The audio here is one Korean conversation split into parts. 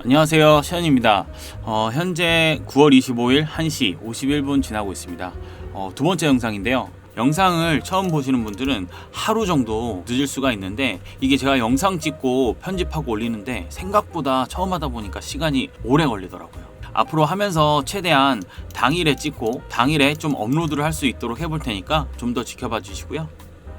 안녕하세요, 시현입니다. 현재 9월 25일 1시 51분 지나고 있습니다. 두 번째 영상인데요. 영상을 처음 보시는 분들은 하루 정도 늦을 수가 있는데, 이게 제가 영상 찍고 편집하고 올리는데 생각보다 처음 하다 보니까 시간이 오래 걸리더라고요. 앞으로 하면서 최대한 당일에 찍고 당일에 좀 업로드를 할 수 있도록 해볼 테니까 좀 더 지켜봐 주시고요.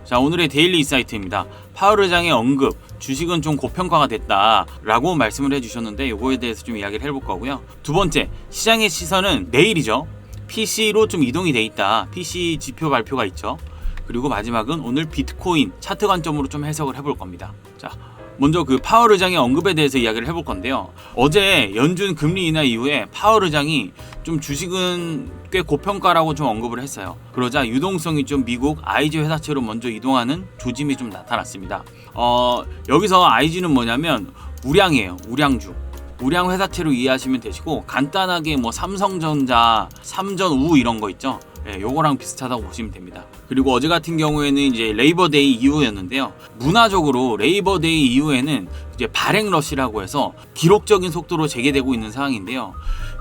자, 오늘의 데일리 인사이트입니다. 파월 의장의 언급, 주식은 좀 고평가가 됐다라고 말씀을 해주셨는데, 이거에 대해서 좀 이야기를 해볼 거고요. 두 번째, 시장의 시선은 내일이죠. PC로 좀 이동이 돼 있다. PC 지표 발표가 있죠. 그리고 마지막은 오늘 비트코인 차트 관점으로 좀 해석을 해볼 겁니다. 자, 먼저 그 파월 의장의 언급에 대해서 이야기를 해볼 건데요. 어제 연준 금리 인하 이후에 파월 의장이 좀 주식은 꽤 고평가라고 좀 언급을 했어요. 그러자 유동성이 좀 미국 IG 회사채로 먼저 이동하는 조짐이 좀 나타났습니다. 여기서 IG는 뭐냐면 우량이에요. 우량주. 우량 회사채로 이해하시면 되시고, 간단하게 뭐 삼성전자, 삼전우 이런 거 있죠. 네, 요거랑 비슷하다고 보시면 됩니다. 그리고 어제 같은 경우에는 이제 레이버데이 이후였는데요. 문화적으로 레이버데이 이후에는 이제 발행 러시라고 해서 기록적인 속도로 재개되고 있는 상황인데요.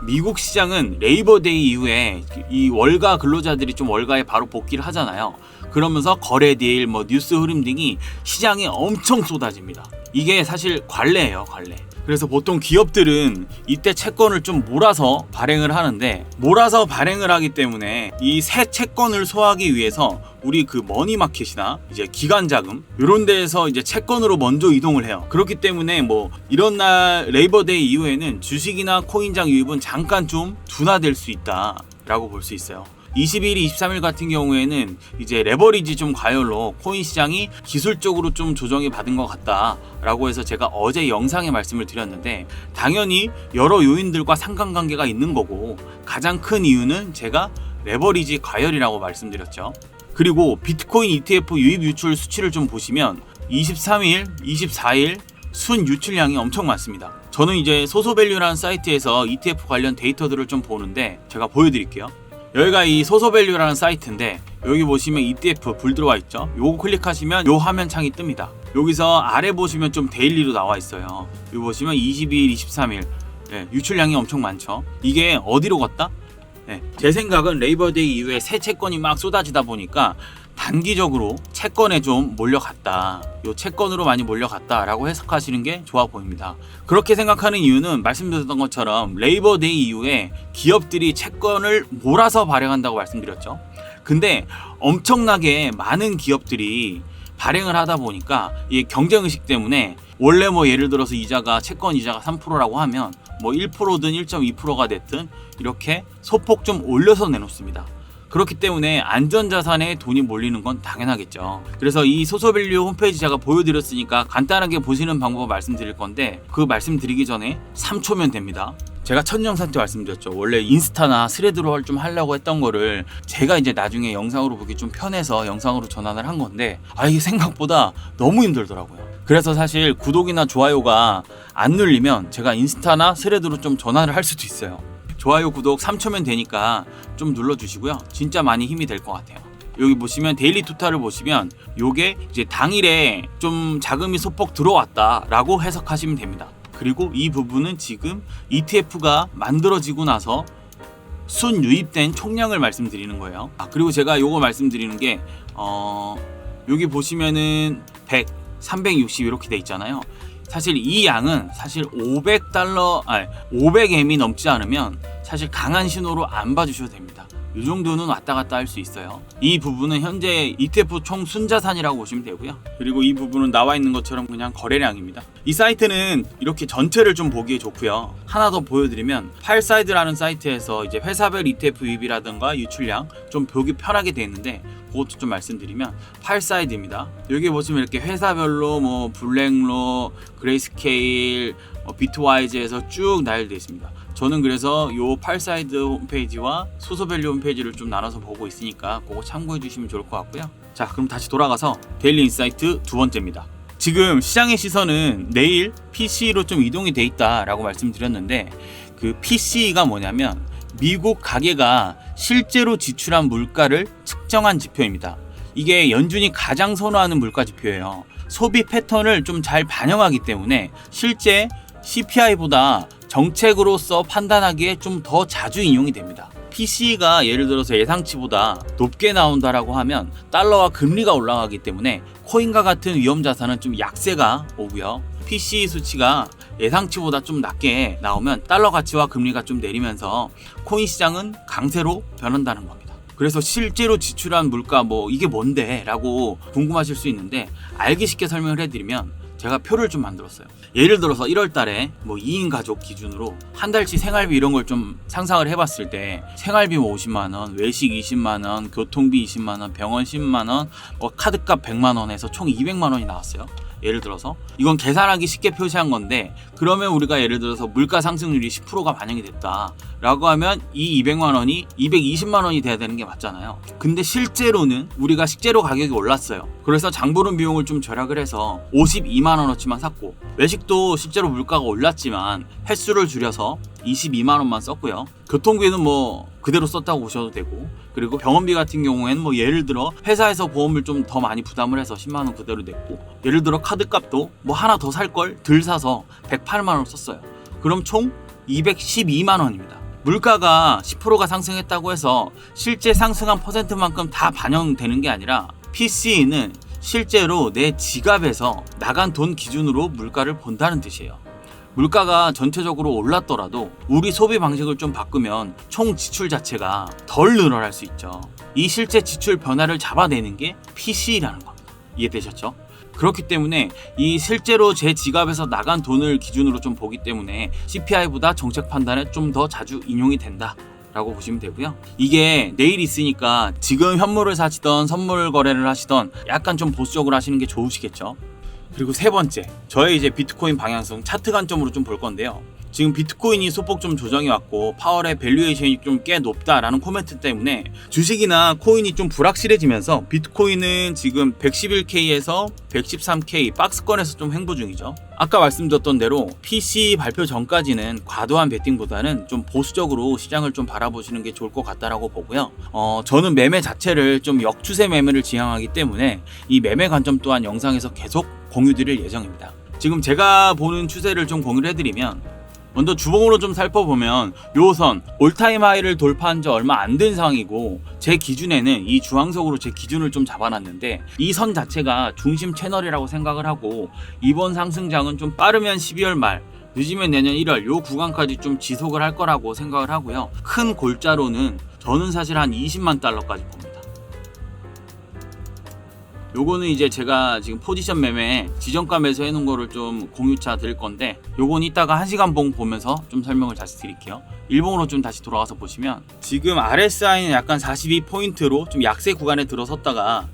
미국 시장은 레이버데이 이후에 이 월가 근로자들이 좀 월가에 바로 복귀를 하잖아요. 그러면서 거래 딜, 뭐 뉴스 흐름 등이 시장에 엄청 쏟아집니다. 이게 사실 관례예요, 관례. 그래서 보통 기업들은 이때 채권을 좀 몰아서 발행을 하는데, 몰아서 발행을 하기 때문에 이 새 채권을 소화하기 위해서 우리 그 머니마켓이나 이제 기관자금 이런 데에서 이제 채권으로 먼저 이동을 해요. 그렇기 때문에 뭐 이런 날 레이버데이 이후에는 주식이나 코인장 유입은 잠깐 좀 둔화될 수 있다라고 볼 수 있어요. 22일, 23일 같은 경우에는 이제 레버리지 좀 과열로 코인 시장이 기술적으로 좀 조정이 받은 것 같다라고 해서 제가 어제 영상에 말씀을 드렸는데, 당연히 여러 요인들과 상관관계가 있는 거고, 가장 큰 이유는 제가 레버리지 과열이라고 말씀드렸죠. 그리고 비트코인 ETF 유입 유출 수치를 좀 보시면 23일, 24일 순 유출량이 엄청 많습니다. 저는 이제 소소밸류라는 사이트에서 ETF 관련 데이터들을 좀 보는데, 제가 보여드릴게요. 여기가 이 소소밸류라는 사이트인데, 여기 보시면 ETF 불 들어와 있죠. 요거 클릭하시면 요 화면 창이 뜹니다. 여기서 아래 보시면 좀 데일리로 나와 있어요. 여기 보시면 22일, 23일 유출량이 엄청 많죠. 이게 어디로 갔다? 제 생각은 레이버데이 이후에 새 채권이 막 쏟아지다 보니까 단기적으로 채권에 좀 몰려갔다, 요 채권으로 많이 몰려갔다라고 해석하시는 게 좋아 보입니다. 그렇게 생각하는 이유는 말씀드렸던 것처럼 레이버데이 이후에 기업들이 채권을 몰아서 발행한다고 말씀드렸죠. 근데 엄청나게 많은 기업들이 발행을 하다 보니까 이 경쟁의식 때문에, 원래 뭐 예를 들어서 이자가 채권 이자가 3%라고 하면 뭐 1%든 1.2%가 됐든 이렇게 소폭 좀 올려서 내놓습니다. 그렇기 때문에 안전자산에 돈이 몰리는 건 당연하겠죠. 그래서 이 소소밸류 홈페이지 제가 보여드렸으니까 간단하게 보시는 방법을 말씀드릴 건데, 그 말씀드리기 전에 3초면 됩니다. 제가 첫 영상 때 말씀드렸죠. 원래 인스타나 스레드로 좀 하려고 했던 거를 제가 이제 나중에 영상으로 보기 좀 편해서 영상으로 전환을 한 건데, 이게 생각보다 너무 힘들더라고요. 그래서 사실 구독이나 좋아요가 안 눌리면 제가 인스타나 스레드로 좀 전환을 할 수도 있어요. 좋아요, 구독 3초면 되니까 좀 눌러주시고요. 진짜 많이 힘이 될 것 같아요. 여기 보시면 데일리 토탈을 보시면 요게 이제 당일에 좀 자금이 소폭 들어왔다라고 해석하시면 됩니다. 그리고 이 부분은 지금 ETF가 만들어지고 나서 순 유입된 총량을 말씀드리는 거예요. 그리고 제가 요거 말씀드리는 게 여기 보시면은 100, 360 이렇게 돼 있잖아요. 사실 이 양은 사실 500M이 넘지 않으면 사실 강한 신호로 안 봐주셔도 됩니다. 이 정도는 왔다 갔다 할 수 있어요. 이 부분은 현재 ETF 총 순자산이라고 보시면 되고요. 그리고 이 부분은 나와 있는 것처럼 그냥 거래량입니다. 이 사이트는 이렇게 전체를 좀 보기에 좋고요. 하나 더 보여드리면 팔사이드라는 사이트에서 이제 회사별 ETF 유입이라든가 유출량 좀 보기 편하게 되어 있는데, 그것도 좀 말씀드리면 팔사이드입니다. 여기 보시면 이렇게 회사별로 뭐 블랙로, 그레이스케일, 비트와이즈에서 쭉 나열되어 있습니다. 저는 그래서 요 팔사이드 홈페이지와 소소밸류 홈페이지를 좀 나눠서 보고 있으니까 그거 참고해 주시면 좋을 것 같고요. 자, 그럼 다시 돌아가서 데일리 인사이트 두 번째입니다. 지금 시장의 시선은 내일 PC로 좀 이동이 돼 있다라고 말씀드렸는데, 그 PC가 뭐냐면 미국 가계가 실제로 지출한 물가를 측정한 지표입니다. 이게 연준이 가장 선호하는 물가 지표예요. 소비 패턴을 좀 잘 반영하기 때문에 실제 CPI보다 정책으로서 판단하기에 좀 더 자주 인용이 됩니다. PC가 예를 들어서 예상치보다 높게 나온다라고 하면 달러와 금리가 올라가기 때문에 코인과 같은 위험 자산은 좀 약세가 오고요. PC 수치가 예상치보다 좀 낮게 나오면 달러 가치와 금리가 좀 내리면서 코인 시장은 강세로 변한다는 겁니다. 그래서 실제로 지출한 물가 이게 뭔데? 라고 궁금하실 수 있는데 알기 쉽게 설명을 해드리면 제가 표를 좀 만들었어요. 예를 들어서 1월 달에 2인 가족 기준으로 한 달치 생활비 이런 걸 좀 상상을 해봤을 때 생활비 50만원, 외식 20만원, 교통비 20만원, 병원 10만원, 카드값 100만원 해서 총 200만원이 나왔어요. 예를 들어서 이건 계산하기 쉽게 표시한 건데, 그러면 우리가 예를 들어서 물가 상승률이 10%가 반영이 됐다 라고 하면 이 200만 원이 220만 원이 돼야 되는 게 맞잖아요. 근데 실제로는 우리가 식재료 가격이 올랐어요. 그래서 장보름 비용을 좀 절약을 해서 52만 원어치만 샀고, 외식도 실제로 물가가 올랐지만 횟수를 줄여서 22만 원만 썼고요. 교통비는 그대로 썼다고 보셔도 되고, 그리고 병원비 같은 경우에는 예를 들어 회사에서 보험을 좀 더 많이 부담을 해서 10만 원 그대로 냈고, 예를 들어 카드값도 하나 더 살 걸 덜 사서 108만 원 썼어요. 그럼 총 212만 원입니다. 물가가 10%가 상승했다고 해서 실제 상승한 퍼센트만큼 다 반영되는 게 아니라 PC는 실제로 내 지갑에서 나간 돈 기준으로 물가를 본다는 뜻이에요. 물가가 전체적으로 올랐더라도 우리 소비 방식을 좀 바꾸면 총 지출 자체가 덜 늘어날 수 있죠. 이 실제 지출 변화를 잡아내는 게 PC라는 겁니다. 이해되셨죠? 그렇기 때문에 이 실제로 제 지갑에서 나간 돈을 기준으로 좀 보기 때문에 CPI보다 정책 판단에 좀 더 자주 인용이 된다 라고 보시면 되고요. 이게 내일 있으니까 지금 현물을 사시던 선물 거래를 하시던 약간 좀 보수적으로 하시는 게 좋으시겠죠. 그리고 세 번째, 저의 이제 비트코인 방향성 차트 관점으로 좀 볼 건데요. 지금 비트코인이 소폭 좀 조정이 왔고 파월의 밸류에이션이 좀 꽤 높다라는 코멘트 때문에 주식이나 코인이 좀 불확실해지면서 비트코인은 지금 111K에서 113K 박스권에서 좀 횡보 중이죠. 아까 말씀드렸던 대로 PC 발표 전까지는 과도한 베팅보다는 좀 보수적으로 시장을 좀 바라보시는 게 좋을 것 같다라고 보고요. 저는 매매 자체를 좀 역추세 매매를 지향하기 때문에 이 매매 관점 또한 영상에서 계속 공유드릴 예정입니다. 지금 제가 보는 추세를 좀 공유를 해드리면, 먼저 주봉으로 좀 살펴보면 요 선 올타임 하이를 돌파한 지 얼마 안 된 상황이고, 제 기준에는 이 주황색으로 제 기준을 좀 잡아놨는데 이 선 자체가 중심 채널이라고 생각을 하고, 이번 상승장은 좀 빠르면 12월 말 늦으면 내년 1월 요 구간까지 좀 지속을 할 거라고 생각을 하고요. 큰 골자로는 저는 사실 한 20만 달러까지 봅니다. 요거는 이제 제가 지금 포지션 매매 지정가 매수해 놓은 거를 좀 공유차 드릴 건데, 요건 이따가 1시간 봉 보면서 좀 설명을 다시 드릴게요. 일봉으로 좀 다시 돌아가서 보시면 지금 RSI는 약간 42포인트로 좀 약세 구간에 들어섰다가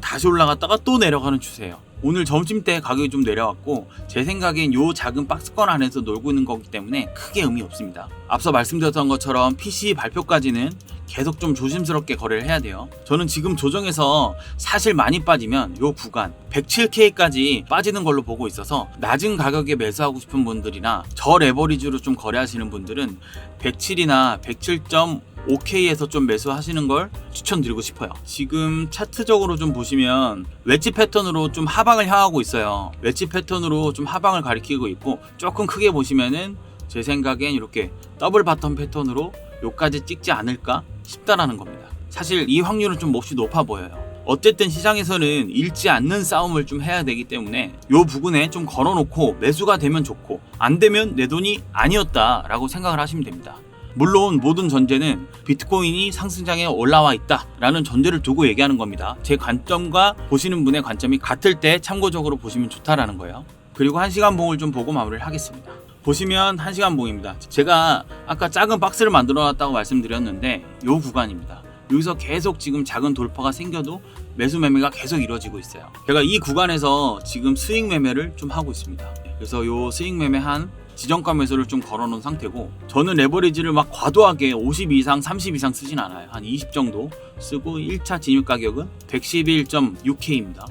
다시 올라갔다가 또 내려가는 추세예요. 오늘 점심때 가격이 좀 내려왔고, 제 생각엔 요 작은 박스권 안에서 놀고 있는 거기 때문에 크게 의미 없습니다. 앞서 말씀드렸던 것처럼 PC 발표까지는 계속 좀 조심스럽게 거래를 해야 돼요. 저는 지금 조정에서 사실 많이 빠지면 요 구간 107K까지 빠지는 걸로 보고 있어서, 낮은 가격에 매수하고 싶은 분들이나 저 레버리지로 좀 거래하시는 분들은 107이나 107.5K에서 좀 매수하시는 걸 추천드리고 싶어요. 지금 차트적으로 좀 보시면 웨지 패턴으로 좀 하방을 향하고 있어요. 웨지 패턴으로 좀 하방을 가리키고 있고, 조금 크게 보시면은 제 생각엔 이렇게 더블 바텀 패턴으로 요까지 찍지 않을까 싶다라는 겁니다. 사실 이 확률은 좀 몹시 높아 보여요. 어쨌든 시장에서는 잃지 않는 싸움을 좀 해야 되기 때문에 요 부분에 좀 걸어놓고 매수가 되면 좋고, 안 되면 내 돈이 아니었다 라고 생각을 하시면 됩니다. 물론 모든 전제는 비트코인이 상승장에 올라와 있다 라는 전제를 두고 얘기하는 겁니다. 제 관점과 보시는 분의 관점이 같을 때 참고적으로 보시면 좋다라는 거예요. 그리고 1시간 봉을 좀 보고 마무리를 하겠습니다. 보시면 1시간 봉입니다. 제가 아까 작은 박스를 만들어 놨다고 말씀드렸는데 요 구간입니다. 여기서 계속 지금 작은 돌파가 생겨도 매수 매매가 계속 이루어지고 있어요. 제가 이 구간에서 지금 스윙 매매를 좀 하고 있습니다. 그래서 요 스윙 매매한 지정가 매수를 좀 걸어놓은 상태고, 저는 레버리지를 막 과도하게 50 이상 30 이상 쓰진 않아요. 한 20 정도 쓰고 1차 진입 가격은 111.6K입니다.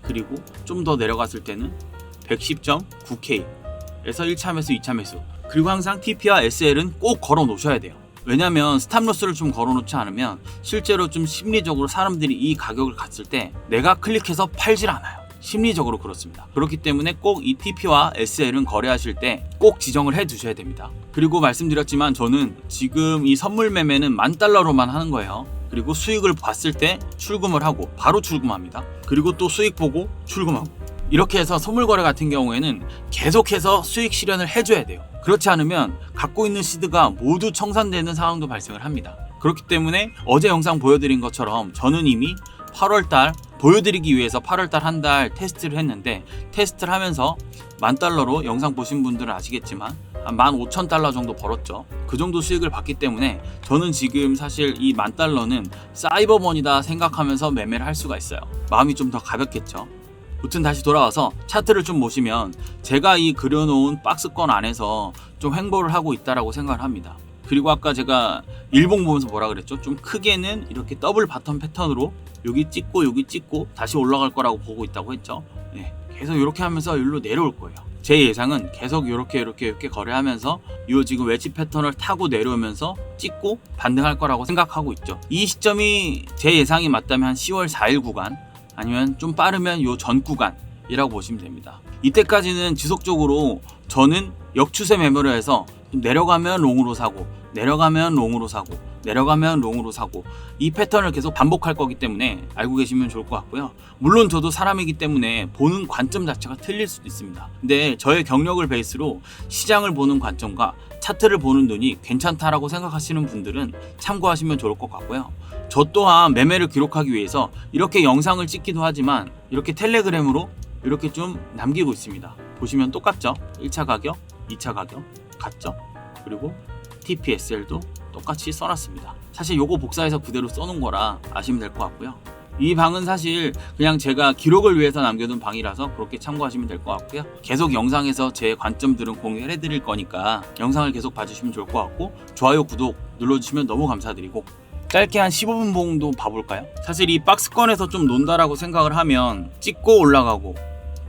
그리고 좀 더 내려갔을 때는 110.9K 에서 1차 매수 2차 매수, 그리고 항상 TP와 SL은 꼭 걸어 놓으셔야 돼요. 왜냐면 스탑로스를 좀 걸어 놓지 않으면 실제로 좀 심리적으로 사람들이 이 가격을 갔을 때 내가 클릭해서 팔질 않아요. 심리적으로 그렇습니다. 그렇기 때문에 꼭 이 TP와 SL은 거래하실 때 꼭 지정을 해 두셔야 됩니다. 그리고 말씀드렸지만 저는 지금 이 선물 매매는 $10,000로만 하는 거예요. 그리고 수익을 봤을 때 출금을 하고 바로 출금합니다. 그리고 또 수익 보고 출금하고, 이렇게 해서 선물 거래 같은 경우에는 계속해서 수익 실현을 해줘야 돼요. 그렇지 않으면 갖고 있는 시드가 모두 청산되는 상황도 발생을 합니다. 그렇기 때문에 어제 영상 보여드린 것처럼 저는 이미 8월달 보여드리기 위해서 8월달 한 달 테스트를 했는데, 테스트를 하면서 $10,000로 영상 보신 분들은 아시겠지만 한 $15,000 정도 벌었죠. 그 정도 수익을 봤기 때문에 저는 지금 사실 이 $10,000는 사이버머니다 생각하면서 매매를 할 수가 있어요. 마음이 좀 더 가볍겠죠. 무튼 다시 돌아와서 차트를 좀 보시면 제가 이 그려놓은 박스권 안에서 좀 횡보를 하고 있다라고 생각을 합니다. 그리고 아까 제가 일봉 보면서 뭐라 그랬죠? 좀 크게는 이렇게 더블 바텀 패턴으로 여기 찍고 다시 올라갈 거라고 보고 있다고 했죠. 네, 계속 이렇게 하면서 여기로 내려올 거예요. 제 예상은 계속 이렇게 거래하면서 이 지금 웨지 패턴을 타고 내려오면서 찍고 반등할 거라고 생각하고 있죠. 이 시점이 제 예상이 맞다면 한 10월 4일 구간, 아니면 좀 빠르면 요 전 구간이라고 보시면 됩니다. 이때까지는 지속적으로 저는 역추세 매매를 해서 좀 내려가면 롱으로 사고, 내려가면 롱으로 사고, 내려가면 롱으로 사고, 이 패턴을 계속 반복할 거기 때문에 알고 계시면 좋을 것 같고요. 물론 저도 사람이기 때문에 보는 관점 자체가 틀릴 수도 있습니다. 근데 저의 경력을 베이스로 시장을 보는 관점과 차트를 보는 눈이 괜찮다라고 생각하시는 분들은 참고하시면 좋을 것 같고요. 저 또한 매매를 기록하기 위해서 이렇게 영상을 찍기도 하지만 이렇게 텔레그램으로 이렇게 좀 남기고 있습니다. 보시면 똑같죠? 1차 가격, 2차 가격 같죠? 그리고 TPSL도 똑같이 써놨습니다. 사실 요거 복사해서 그대로 써놓은 거라 아시면 될 것 같고요. 이 방은 사실 그냥 제가 기록을 위해서 남겨둔 방이라서 그렇게 참고하시면 될 것 같고요. 계속 영상에서 제 관점들은 공유를 해드릴 거니까 영상을 계속 봐주시면 좋을 것 같고, 좋아요, 구독 눌러주시면 너무 감사드리고, 짧게 한 15분 정도 봐볼까요? 사실 이 박스권에서 좀 논다라고 생각을 하면 찍고 올라가고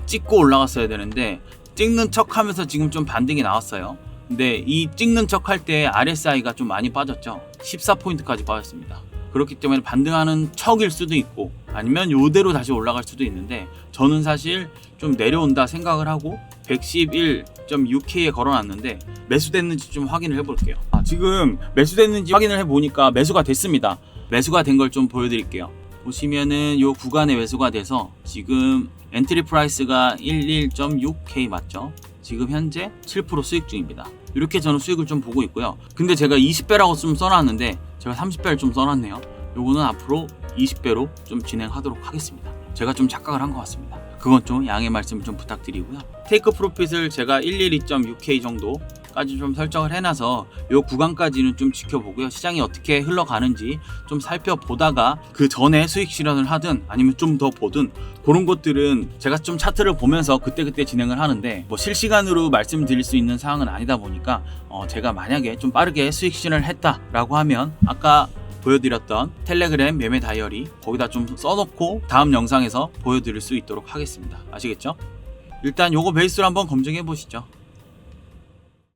찍고 올라갔어야 되는데, 찍는 척 하면서 지금 좀 반등이 나왔어요. 근데 이 찍는 척 할 때 RSI가 좀 많이 빠졌죠. 14포인트까지 빠졌습니다. 그렇기 때문에 반등하는 척일 수도 있고, 아니면 요대로 다시 올라갈 수도 있는데, 저는 사실 좀 내려온다 생각을 하고 111.6K에 걸어놨는데 매수됐는지 좀 확인을 해볼게요. 지금 매수됐는지 확인을 해보니까 매수가 됐습니다. 매수가 된 걸 좀 보여드릴게요. 보시면은 요 구간에 매수가 돼서 지금 엔트리 프라이스가 11.6K 맞죠? 지금 현재 7% 수익 중입니다. 이렇게 저는 수익을 좀 보고 있고요. 근데 제가 20배라고 좀 써놨는데 제가 30배를 좀 써놨네요. 요거는 앞으로 20배로 좀 진행하도록 하겠습니다. 제가 좀 착각을 한 것 같습니다. 그건 좀 양해 말씀 좀 부탁드리고요. 테이크 프로핏을 제가 112.6K 정도까지 좀 설정을 해놔서 요 구간까지는 좀 지켜보고요. 시장이 어떻게 흘러가는지 좀 살펴보다가 그 전에 수익 실현을 하든 아니면 좀 더 보든, 그런 것들은 제가 좀 차트를 보면서 그때그때 진행을 하는데, 뭐 실시간으로 말씀드릴 수 있는 사항은 아니다 보니까 제가 만약에 좀 빠르게 수익 실현을 했다라고 하면 아까 보여드렸던 텔레그램 매매 다이어리 거기다 좀 써놓고 다음 영상에서 보여드릴 수 있도록 하겠습니다. 아시겠죠? 일단 요거 베이스로 한번 검증해 보시죠.